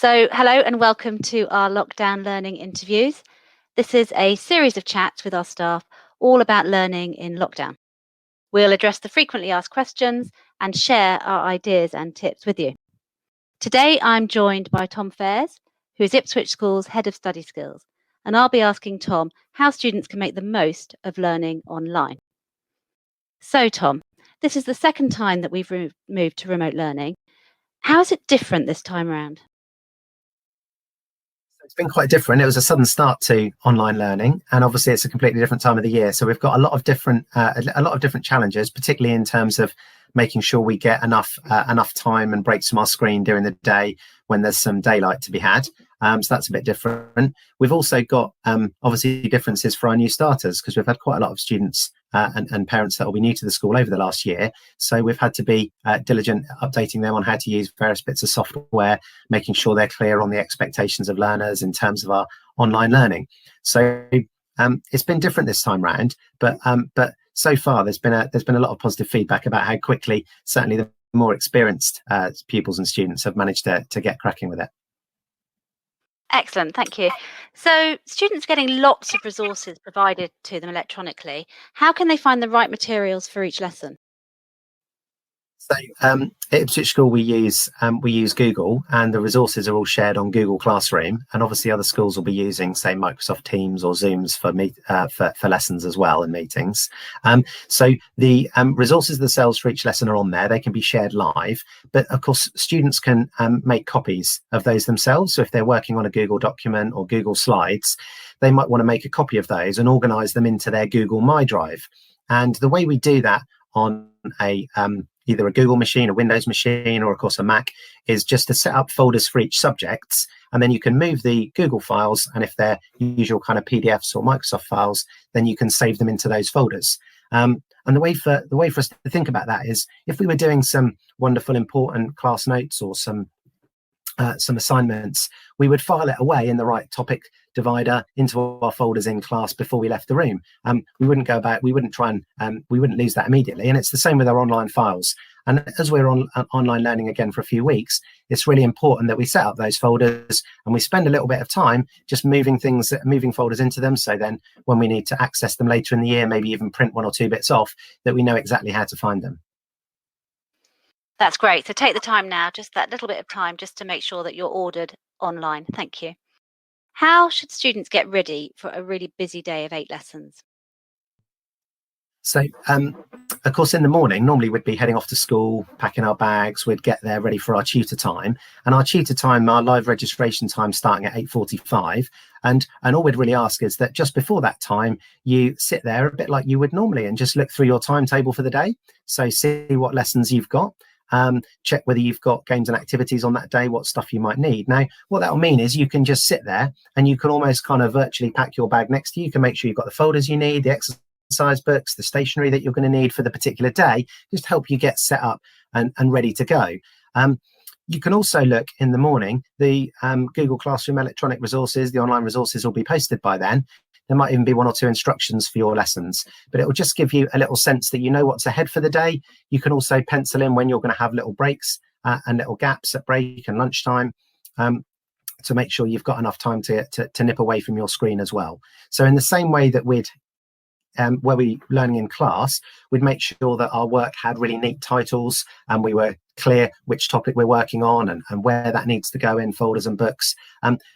Hello and welcome to our lockdown learning interviews. This is a series of chats with our staff all about learning in lockdown. We'll address the frequently asked questions and share our ideas and tips with you. Today, I'm joined by Tom Faiers, who is Ipswich School's Head of Study Skills, and I'll be asking Tom how students can make the most of learning online. So, Tom, this is the second time that we've moved to remote learning. How is it different this time around? It's been quite different. It was a sudden start to online learning, and obviously it's a completely different time of the year. So we've got a lot of different challenges, particularly in terms of making sure we get enough time and breaks from our screen during the day when there's some daylight to be had. So that's a bit different. We've also got obviously differences for our new starters, because we've had quite a lot of students and parents that will be new to the school over the last year. So we've had to be diligent updating them on how to use various bits of software, making sure they're clear on the expectations of learners in terms of our online learning. So it's been different this time round, but so far there's been a lot of positive feedback about how quickly certainly the more experienced pupils and students have managed to get cracking with it. Excellent, thank you. So students are getting lots of resources provided to them electronically. How can they find the right materials for each lesson? So at Ipswich School we use Google, and the resources are all shared on Google Classroom, and obviously other schools will be using, say, Microsoft Teams or Zooms for lessons as well, and meetings. So the resources themselves for each lesson are on there. They can be shared live, but of course students can make copies of those themselves. So if they're working on a Google document or Google Slides, they might want to make a copy of those and organize them into their Google My Drive. And the way we do that on either a Google machine, a Windows machine, or of course a Mac, is just to set up folders for each subject, and then you can move the Google files, and if they're usual kind of PDFs or Microsoft files, then you can save them into those folders. And the way for us to think about that is, if we were doing some wonderful important class notes or some assignments, we would file it away in the right topic divider into our folders in class before we left the room. We wouldn't lose that immediately. And it's the same with our online files. And as we're on online learning again for a few weeks, it's really important that we set up those folders and we spend a little bit of time just moving folders into them. So then when we need to access them later in the year, maybe even print one or two bits off, that we know exactly how to find them. That's great. So take the time now, just that little bit of time, just to make sure that you're ordered online. Thank you. How should students get ready for a really busy day of 8 lessons? So, of course, in the morning, normally we'd be heading off to school, packing our bags, we'd get there ready for our tutor time. And our tutor time, our live registration time, starting at 8:45. And all we'd really ask is that just before that time, you sit there a bit like you would normally and just look through your timetable for the day. So see what lessons you've got. Check whether you've got games and activities on that day, what stuff you might need. Now, what that'll mean is you can just sit there and you can almost kind of virtually pack your bag next to you. You can make sure you've got the folders you need, the exercise books, the stationery that you're going to need for the particular day, just help you get set up and ready to go. You can also look in the morning, the Google Classroom electronic resources, the online resources will be posted by then. There might even be 1 or 2 instructions for your lessons, but it will just give you a little sense that you know what's ahead for the day. You can also pencil in when you're going to have little breaks and little gaps at break and lunchtime to make sure you've got enough time to nip away from your screen as well. So in the same way that where we learning in class, we'd make sure that our work had really neat titles and we were clear which topic we're working on and where that needs to go in folders and books.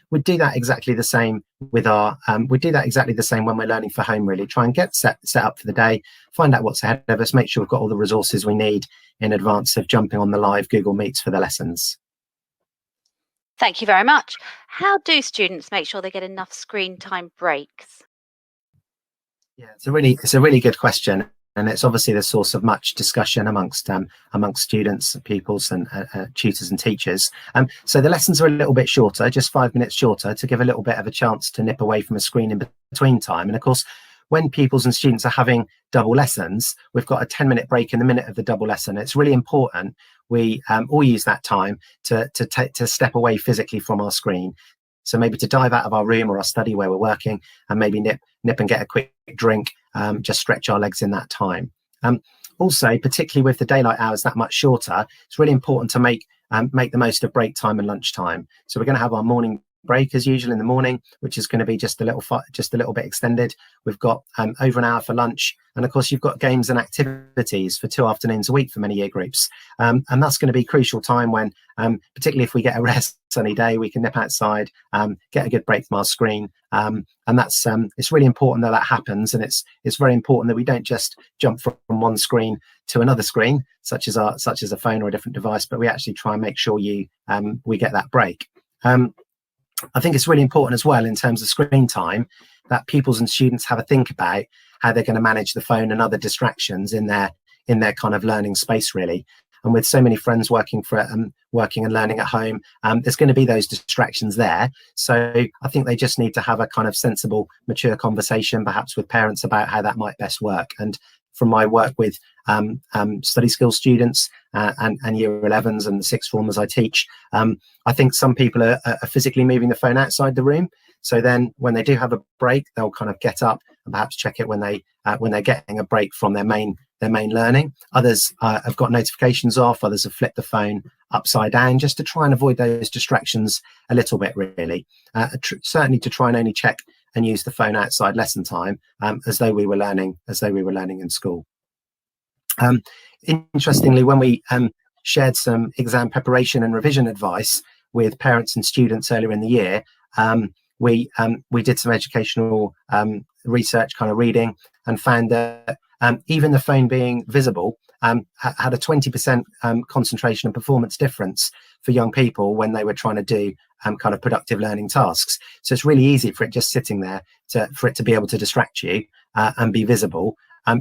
We'd do that exactly the same with when we're learning for home, really. Try and get set up for the day, find out what's ahead of us, make sure we've got all the resources we need in advance of jumping on the live Google Meets for the lessons. Thank you very much. How do students make sure they get enough screen time breaks? Yeah, it's a really good question, and it's obviously the source of much discussion amongst students, pupils, and tutors and teachers. So the lessons are a little bit shorter, just 5 minutes shorter, to give a little bit of a chance to nip away from a screen in between time. And of course, when pupils and students are having double lessons, we've got a 10-minute break in the minute of the double lesson. It's really important we all use that time to step away physically from our screen. So maybe to dive out of our room or our study where we're working and maybe nip and get a quick drink, just stretch our legs in that time. Also, particularly with the daylight hours that much shorter, it's really important to make make the most of break time and lunch time. So we're going to have our morning break as usual in the morning, which is going to be just a little bit extended. We've got over an hour for lunch, and of course you've got games and activities for 2 afternoons a week for many year groups, and that's going to be crucial time when, particularly if we get a rest sunny day, we can nip outside, get a good break from our screen, and that's it's really important that happens, and it's very important that we don't just jump from one screen to another screen, such as a phone or a different device, but we actually try and make sure we get that break. I think it's really important as well in terms of screen time that pupils and students have a think about how they're going to manage the phone and other distractions in their kind of learning space, really. And with so many friends working and learning at home, there's going to be those distractions there. So I think they just need to have a kind of sensible, mature conversation, perhaps with parents, about how that might best work. And from my work with study skills students and year 11s and sixth formers I teach, I think some people are physically moving the phone outside the room. So then when they do have a break, they'll kind of get up and perhaps check it when they're getting a break from their main learning. Others have got notifications off. Others have flipped the phone upside down, just to try and avoid those distractions a little bit, really. Certainly to try and only check and use the phone outside lesson time, as though we were learning in school. Interestingly, when we shared some exam preparation and revision advice with parents and students earlier in the year, we did some educational research, kind of reading, and found that even the phone being visible had a 20% concentration and performance difference for young people when they were trying to do kind of productive learning tasks. So it's really easy for it just sitting there for it to be able to distract you and be visible,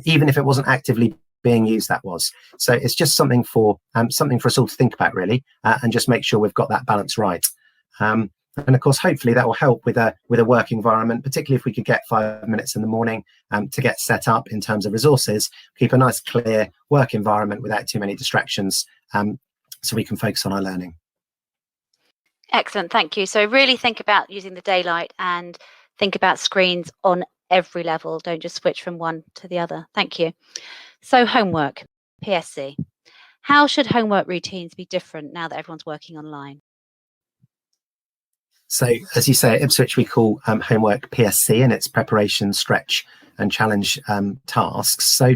even if it wasn't actively being used. That was. So it's just something for us all to think about, really, and just make sure we've got that balance right. And of course, hopefully that will help with a work environment, particularly if we could get 5 minutes in the morning to get set up in terms of resources, keep a nice clear work environment without too many distractions, so we can focus on our learning. Excellent, thank you. So really think about using the daylight and think about screens on every level. Don't just switch from one to the other. Thank you. So homework, PSC. How should homework routines be different now that everyone's working online? So, as you say, at Ipswich, we call homework PSC, and it's preparation, stretch, and challenge tasks. So,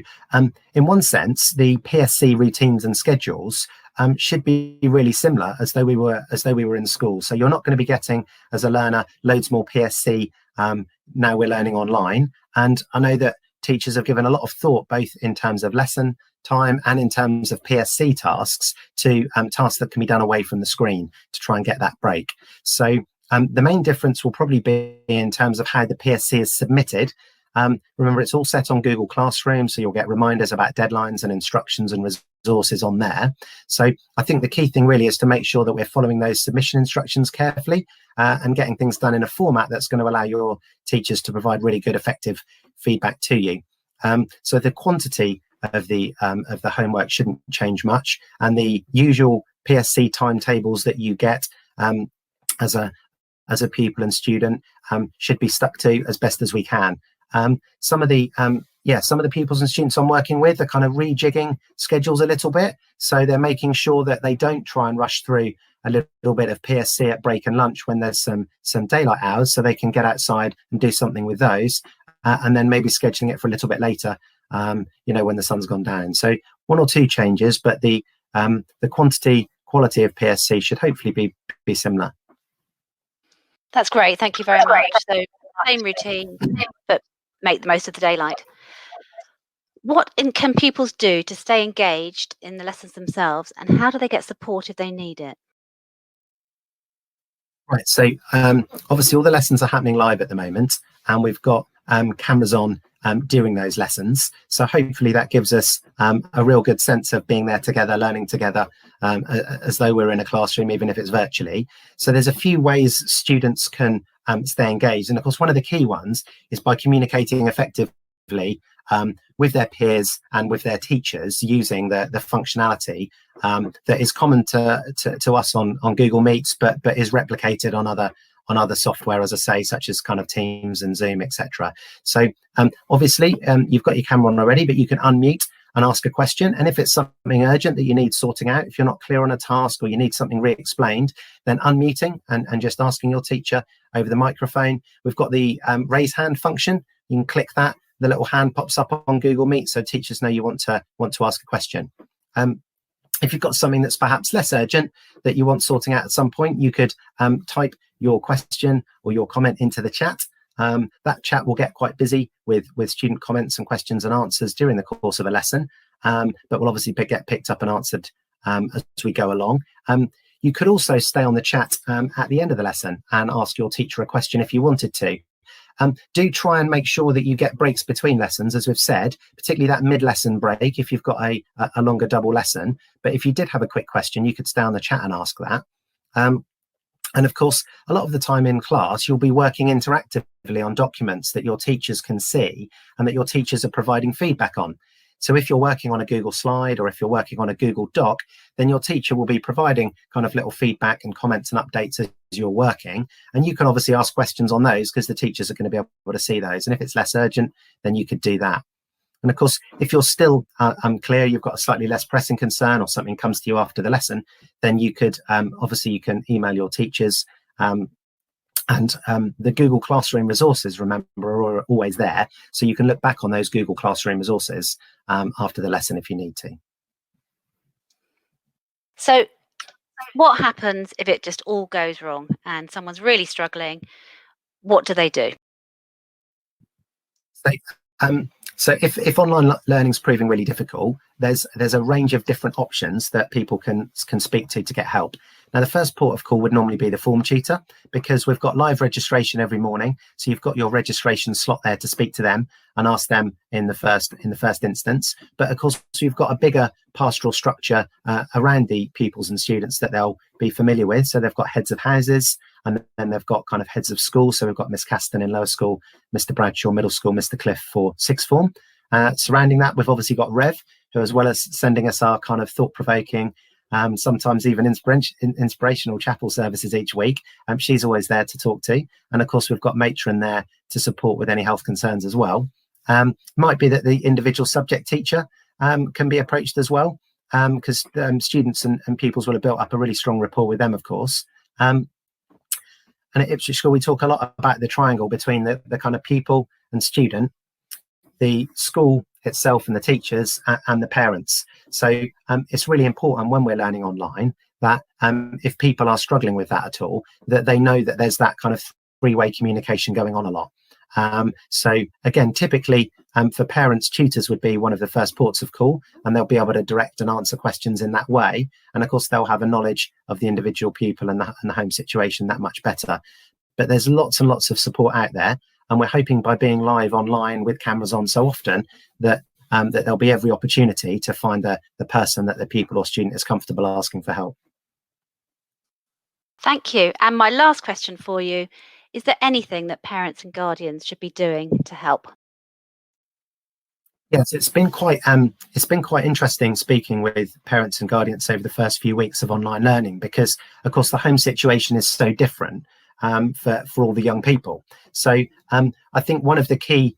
in one sense, the PSC routines and schedules should be really similar as though we were in school. So, you're not going to be getting, as a learner, loads more PSC now we're learning online. And I know that teachers have given a lot of thought, both in terms of lesson time and in terms of PSC tasks, to tasks that can be done away from the screen to try and get that break. So the main difference will probably be in terms of how the PSC is submitted. Remember, it's all set on Google Classroom, so you'll get reminders about deadlines and instructions and resources on there. So I think the key thing really is to make sure that we're following those submission instructions carefully and getting things done in a format that's going to allow your teachers to provide really good, effective feedback to you. So the quantity of the homework shouldn't change much, and the usual PSC timetables that you get as a pupil and student should be stuck to as best as we can. Some of the pupils and students I'm working with are kind of rejigging schedules a little bit, so they're making sure that they don't try and rush through a little bit of PSC at break and lunch when there's some daylight hours, so they can get outside and do something with those, and then maybe scheduling it for a little bit later, when the sun's gone down. So one or two changes, but the quality of PSC should hopefully be similar. That's great. Thank you very much. So same routine, but make the most of the daylight. What can pupils do to stay engaged in the lessons themselves, and how do they get support if they need it? Right. So obviously all the lessons are happening live at the moment, and we've got cameras on during those lessons. So hopefully that gives us a real good sense of being there together, learning together, as though we're in a classroom, even if it's virtually. So there's a few ways students can stay engaged. And of course, one of the key ones is by communicating effectively with their peers and with their teachers using the functionality that is common to us on Google Meets, but is replicated on other software, as I say, such as kind of Teams and Zoom, etc. So obviously you've got your camera on already, but you can unmute and ask a question. And if it's something urgent that you need sorting out, if you're not clear on a task or you need something re-explained, then unmuting and just asking your teacher over the microphone. We've got the raise hand function. You can click that. The little hand pops up on Google Meet, so teachers know you want to ask a question. If you've got something that's perhaps less urgent that you want sorting out at some point, you could type your question or your comment into the chat. That chat will get quite busy with student comments and questions and answers during the course of a lesson, but will obviously get picked up and answered as we go along. You could also stay on the chat at the end of the lesson and ask your teacher a question if you wanted to. Do try and make sure that you get breaks between lessons, as we've said, particularly that mid-lesson break if you've got a longer double lesson. But if you did have a quick question, you could stay on the chat and ask that. And of course, a lot of the time in class, you'll be working interactively on documents that your teachers can see and that your teachers are providing feedback on. So if you're working on a Google slide or if you're working on a Google Doc, then your teacher will be providing kind of little feedback and comments and updates as you're working. And you can obviously ask questions on those because the teachers are going to be able to see those. And if it's less urgent, then you could do that. And of course, if you're still unclear, you've got a slightly less pressing concern or something comes to you after the lesson, then you could, obviously you can email your teachers. And the Google Classroom resources, remember, are always there. So you can look back on those Google Classroom resources after the lesson if you need to. So what happens if it just all goes wrong and someone's really struggling? What do they do? So if online learning is proving really difficult, there's a range of different options that people can speak to get help. Now, the first port of call would normally be the form tutor, because we've got live registration every morning. So you've got your registration slot there to speak to them and ask them in the first instance. But of course, you've got a bigger pastoral structure around the pupils and students that they'll be familiar with. So they've got heads of houses, and then they've got kind of heads of school. So we've got Miss Caston in lower school, Mr. Bradshaw middle school, Mr. Cliff for sixth form. Surrounding that, we've obviously got Rev, who, as well as sending us our kind of thought-provoking, sometimes even inspirational chapel services each week, she's always there to talk to. And of course, we've got Matron there to support with any health concerns as well. Might be that the individual subject teacher can be approached as well, because students and pupils will have built up a really strong rapport with them, of course. And at Ipswich School, we talk a lot about the triangle between the kind of pupil and student, the school itself and the teachers and the parents. So it's really important when we're learning online that if people are struggling with that at all, that they know that there's that kind of three-way communication going on a lot. So again, typically for parents, tutors would be one of the first ports of call, and they'll be able to direct and answer questions in that way. And of course, they'll have a knowledge of the individual pupil and the home situation that much better. But there's lots and lots of support out there. And we're hoping by being live online with cameras on so often that that there'll be every opportunity to find the person that the pupil or student is comfortable asking for help. Thank you. And my last question for you, is there anything that parents and guardians should be doing to help? Yes, it's been quite interesting speaking with parents and guardians over the first few weeks of online learning, because of course the home situation is so different for all the young people. So I think one of the key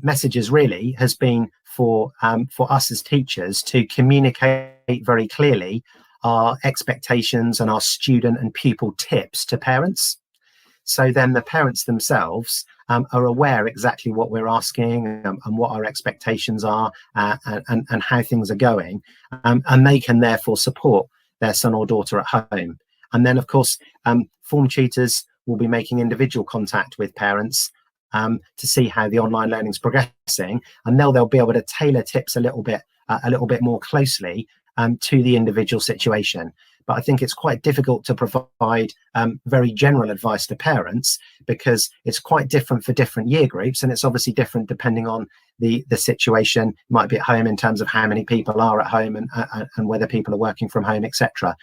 messages really has been for us as teachers to communicate very clearly our expectations and our student and pupil tips to parents. So then the parents themselves are aware exactly what we're asking and what our expectations are and how things are going, and they can therefore support their son or daughter at home. And then, of course, form tutors will be making individual contact with parents to see how the online learning is progressing, and they'll be able to tailor tips a little bit more closely to the individual situation. But I think it's quite difficult to provide very general advice to parents, because it's quite different for different year groups, and it's obviously different depending on the situation. It might be at home in terms of how many people are at home and whether people are working from home, etc.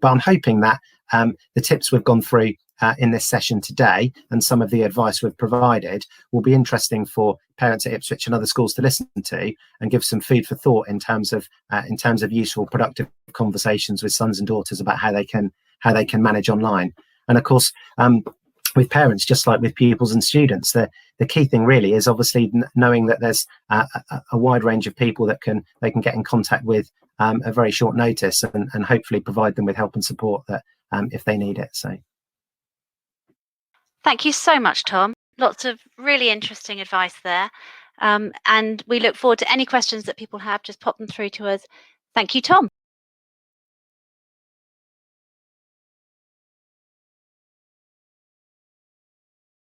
But I'm hoping that the tips we've gone through in this session today and some of the advice we've provided will be interesting for parents at Ipswich and other schools to listen to and give some food for thought in terms of useful, productive conversations with sons and daughters about how they can manage online. And of course, with parents, just like with pupils and students, the key thing really is obviously knowing that there's a wide range of people that they can get in contact with at very short notice, and hopefully provide them with help and support that if they need it. So thank you so much, Tom. Lots of really interesting advice there. And we look forward to any questions that people have. Just pop them through to us. Thank you, Tom.